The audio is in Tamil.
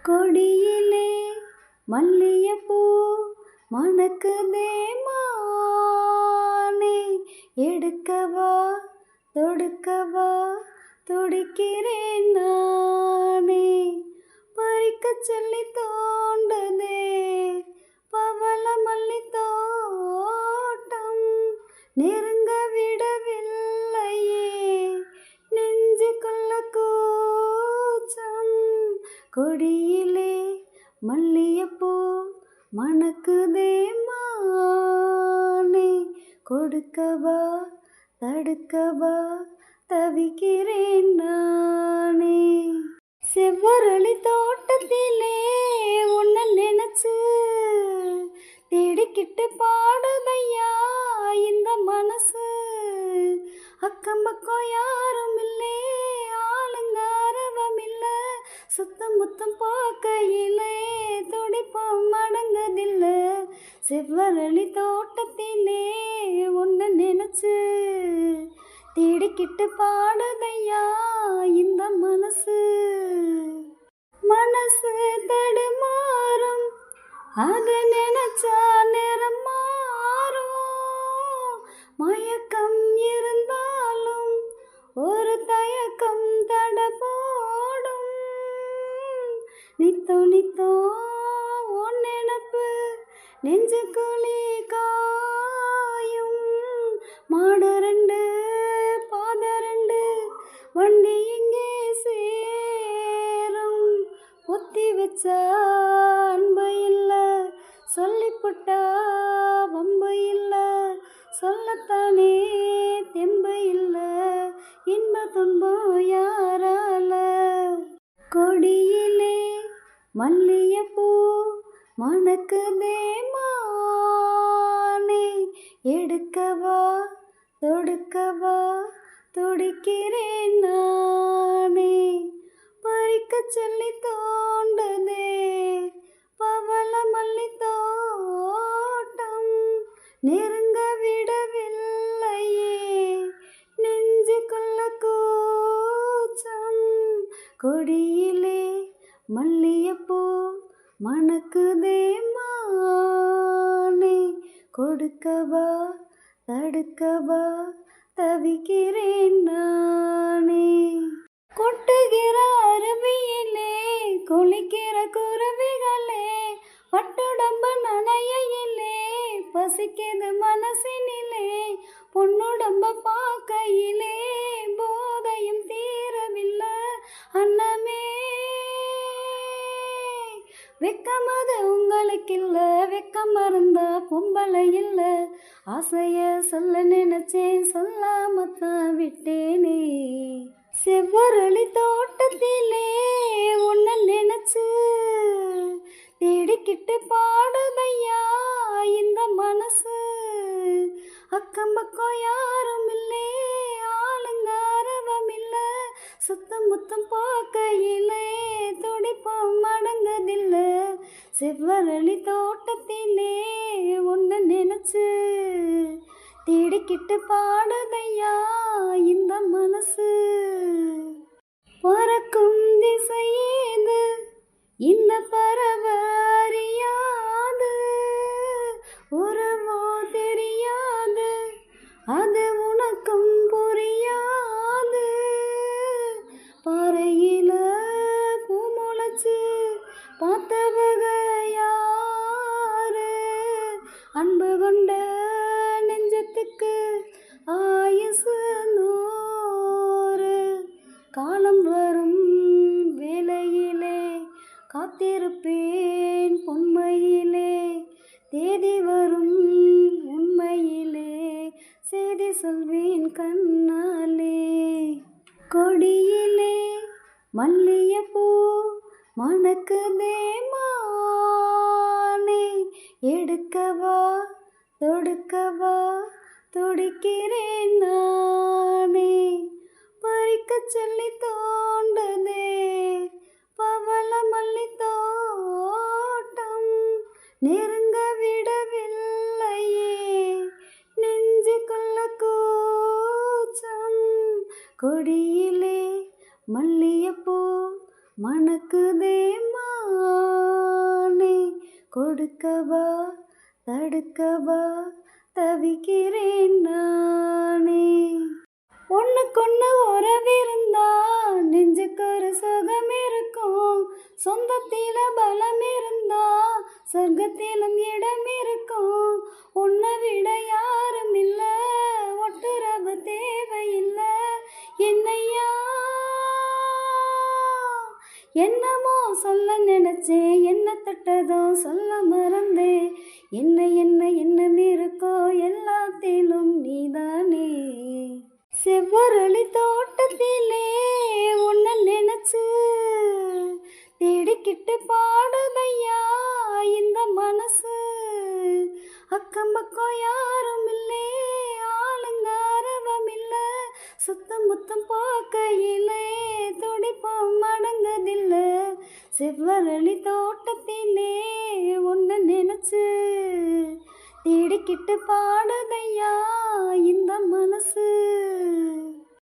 கொடியிலே மல்லிகைப்பூ மணக்குதே மானே, எடுக்கவா தொடுக்கவா துடிக்கிறேன் நானே, பறிக்கச் சொல்லி தோண்டுதே பவள மல்லி தோட்டம், நெருங்க விடவில்லையே நெஞ்சுக்குள்ள கூச்சம். கொடியிலே மல்லிகைப்பூ மணக்குதே மானே, கொடுக்கவா தடுக்கவா தவிக்கிறேன் நானே. செவ்வரளி தோட்டத்திலே உன்னை நினைச்சு தேடிக்கிட்டு பாடுதையா இந்த மனசு, அக்கம் பக்கம் யாரும் இல்லே ஆளுங்க அரவம் இல்ல, சுத்தம் முத்தம் பார்க்கையிலே துடிப்பம் அடங்குதில்ல. செவ்வரளி தோட்டத்திலே உன்னை நினைச்சு தேடிக்கிட்டு பாடுதையா இந்த மனசு, மனசு தடுமாறும் அது நினைச்சா நேரம் மாறும், மயக்கம் இருந்தாலும் ஒரு தயக்கம் தட போடும், நித்தோ நித்தோ உன் நினப்பு நெஞ்சுக்குழி காயும், மாடு ரெண்டு பாத ரெண்டு வண்டி இங்கே சேரும், ஒத்தி வச்சா அன்பு இல்ல சொல்லிப்புட்டா வம்பு இல்ல, சொல்லத்தானே தெம்பு இல்ல இன்ப துன்பம் யாரால. கொடியிலே மல்லிகைப்பூ மணக்குதே மானே, எடுக்கவா தொடுக்கவா துடிக்கிறேன் நானே, பறிக்கச் சொல்லி தோண்டுதே பவள மல்லி தோட்டம், நெருங்க விடவில்லையே நெஞ்சுக்குள்ள கூச்சம். கொடியிலே மல்லிகைப்பூ மணக்குதே மானே, கொடுக்கவா தடுக்கவா தவிக்கிறேன் நானே. கொட்டுகிற அருவியிலே குளிக்கிற குருவிகளே, பட்டுடம்பு நனையிலே பசிக்குது மனசினிலே, பொன்னுடம்ப பார்க்கையிலே போதையும் தீரவில்லை அன்னமே. வெக்கமது உங்களுக்கு இல்ல, வெக்கம் மறந்தா பொம்பளை இல்ல, ஆசைய சொல்ல நினைச்சேன் சொல்லாமத்தான் விட்டேனே. செவ்வரளி தோட்டத்திலே உன்னை நினைச்சு தேடிக்கிட்டு பாடுதையா இந்த மனசு, அக்கம் பக்கம் யாரும் இல்லே ஆளுங்க அரவம் இல்ல, சுத்தம் முத்தம் பார்க்கையிலே துடிப்பம் அடங்குதில்ல. செவ்வரளி தோட்டத்திலே உன்னை நினைச்சு தேடிக்கிட்டு பாடுதையா இந்த மனசு, பறக்கும் திசையேது இந்த பறவை அறியாது, உறவோ தெரியாது அது உனக்கும் புரியாது, பாறையில பூ முளைச்சு பார்த்தவக யாரு, அன்பு கொண்ட நெஞ்சத்துக்கு ஆயுசு 100, காலம் வரும் வேளையிலே காத்திருப்பேன் பொன்மையிலே, தேதி வரும் உண்மையிலே செய்தி சொல்வேன் கண்ணாலே. கொடியிலே மல்லிகைப்பூ மணக்குதே மானே, எடுக்கவா தொடுக்கவா துடிக்கிறேன் நானே, பறிக்கச் சொல்லி தோண்டுதே பவள மல்லி தோட்டம், நெருங்க விடவில்லையே நெஞ்சுக்குள்ள கூச்சம். கொடியிலே மல்லிகைப்பூ மணக்குதே மா கொடுக்கவா தடுக்கவா தவிக்கிறேன் நானே. ஒண்ணுக்கொண்ணு உறவிருந்தா நெஞ்சுக்கு ஒரு சுகம் இருக்கும். சொந்தத்தில பலம் இருந்தா சொர்க்கத்திலும் இடம் இருக்கும். உன்னை விட யாரும் இல்ல, ஒட்டுறவு தேவையில்லை. என்னையா என்னமோ சொல்ல நினைச்சேன், என்ன தொட்டதும் சொல்ல மறந்தேன். என்ன என்ன எண்ணம் இருக்கோ எல்லாத்திலும் நீதானே. செவ்வரளி தோட்டத்திலே உன்னை நினைச்சு தேடிக்கிட்டு பாடுதையா இந்த மனசு. அக்கம் பக்கம் யாரும் இல்லே, ஆளுங்க அரவம் இல்ல. சுத்தம் முத்தம் பார்க்கையிலே துடிப்பம் அடங்குதில்ல. செவ்வரளி தோட்டத்திலே உன்னை நினைச்சு தேடிக்கிட்டு பாடுதையா